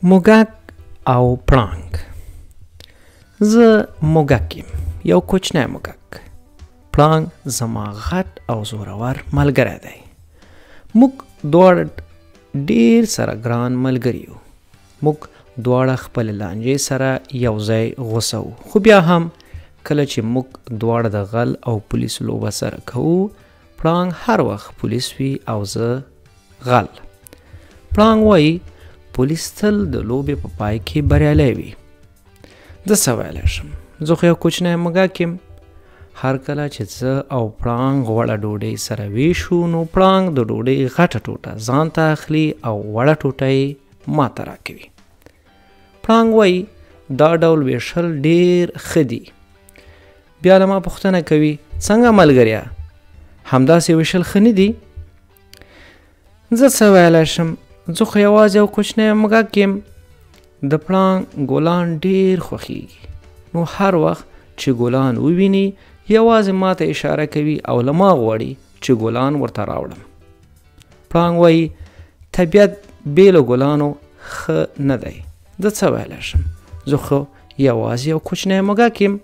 موږک او پړانګ. زه موږک یم، یو کوچنی موږک. پړانګ زما غټ او زورور ملګری دی. موږ دواړه ډیر سره ګران ملګري یو. موږ دواړه خپل لانجې سره یو ځای غوسه وو، خو بیا هم کله چې موږ دواړه د غل او پولیس لوبه سره کوو، پړانګ هر وخت پولیس وي او زه غل. پړانګ وایي پولیس تل د لوبې په پای کې بریالی وي. زه څه ویلی شم، زه خو یو کوچنی موږک یم. هر کله چې زه او پړانګ غوړه ډوډۍ سره ویشو، نو پړانګ د ډوډۍ غټه ټوټه ځان ته اخلي او وړه ټوټه یې ما ته راکوي. پړانګ وایي دا ډول ویشل ډیر ښه دي. بیا له ما پوښتنه کوي څنګه ملګریا، همداسې ویشل ښه نه دي؟ زه څه ویلی شم، زه خو یوازې یو کوچنی موږک یم. د پړانګ ګلان ډیر خوښیږي، نو هر وخت چې ګلان وویني یوازې ما ته اشاره کوي او له ما غواړي چې ګلان ورته راوړم. پړانګ وایي طبیعت بې له ګلانو ښه نه دی. زه څه ویلی شم، زه خو یوازې یو کوچنی موږک یم.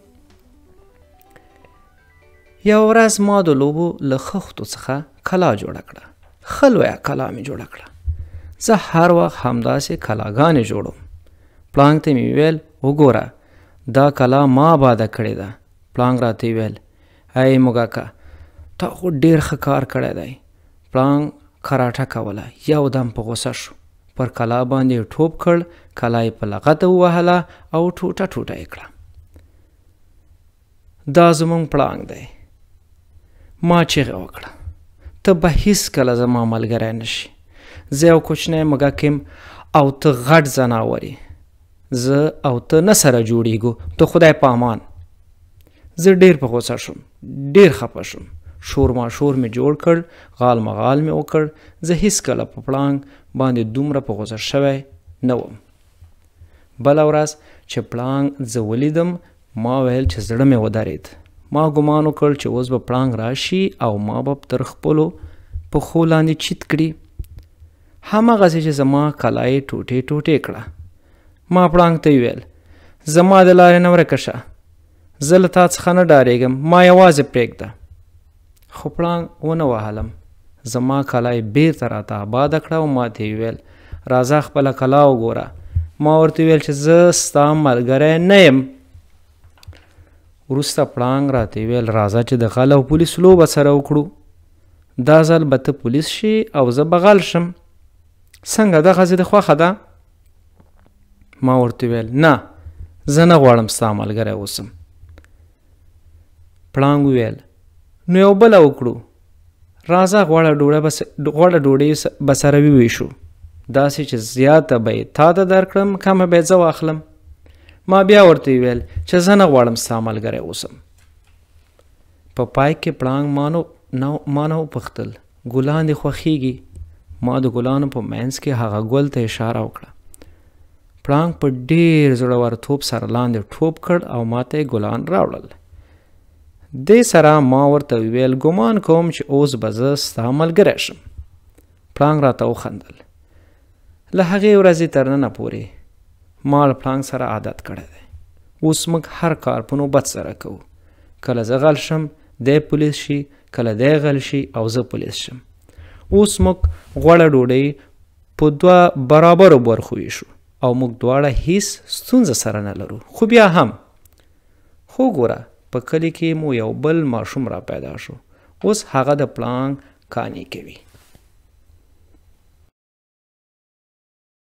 یو ورځ ما د لوبو له خښتو څخه کلا جوړه کړه. ښه لویه کلا مې جوړه کړه. زه هر وخت همداسې کلاګانې جوړوم. پړانګ ته مې ویل وګوره دا کلا ما آباده کړې ده. پړانګ راته ویل ای موږکه تا خو ډېر ښه کار کړی دی. پړانګ کراټه کوله. یو دم په غوسه شو، پر کلا باندې یې ټوپ کړ، کلا یې په لغته ووهله او ټوټه ټوټه یې کړه. دا زموږ پړانګ دی. ما چیغه وکړه ته به هیڅکله زما ملګری نشي. زه یو کوچنی موږک یم او ته غټ ځناور یې. زه او ته نه سره جوړیږو، د خدای په امان. زه ډیر په غوسه شوم، ډیر خفه شوم. شور ماشور مې جوړ کړ، غال مغال مې وکړ. زه هیڅکله په پړانګ باندې دومره په غوسه شوی نه وم. بله ورځ چې پړانګ زه ولیدم، ما ویل چې زړه مې ودرېد. ما ګمان وکړ چې اوس به پړانګ راشي او ما به تر خپلو پښو لاندې چیت کړي. هماغسې چې زما کلا یې ټوټې ټوټې کړه. ما پړانګ ته ویل زما د لارې نه ورکه شه، زه له تا څخه نه ډارېږم، ما یوازې پرېږده. خو پړانګ ونه وهلم. زما کلا یې بېرته راته آباده کړه او ما ته یې ویل راځه خپله کلا وګوره. ما ورته ویل چې زه ستا ملګری نه یم. وروسته پړانګ راته ویل راځه چې د غل او پولیس لوبه سره وکړو. دا ځل به ته پولیس شي او زه به غل شم. څنګه دغسې دې خوښه ده؟ ما ورته ویل نه، زه نه غواړم ستا ملګری اوسم. پړانګ وویل نو یو بله وکړو، راځه غوړه ډوډۍ به سره وویشو، داسې چې زیاته به یې تا ته درکړم، کمه به یې زه واخلم. ما بیا ورته ویل چې زه نه غواړم ستا ملګری اوسم. په پای کې پړانګ ما نه وپوښتل ګلان دې خوښیږي؟ ما د ګلانو په منځ کې هغه ګل ته اشاره وکړه. پړانګ په ډېر زړورتوب سره لاندې ټوپ کړ او ما ته یې ګلان راوړل. دې سره ما ورته وویل ګمان کوم چې اوس به زه ستا ملګری شم. پړانګ راته وخندل. له هغې ورځې تر ننه پورې ما له پړانګ سره عادت کړی دی. اوس موږ هر کار په نوبت سره کوو. کله زه غل شم دی پولیس شي، کله دی غل شي او زه پولیس شم. اوس موږ غوړه ډوډۍ په 2 برابرو برخو ویشو او موږ دواړه هیڅ ستونزه سره نه لرو. خو بیا هم خو ګوره په کلي کې مو یو بل ماشوم را پیدا شو. اوس هغه د پړانګ کانې کوي.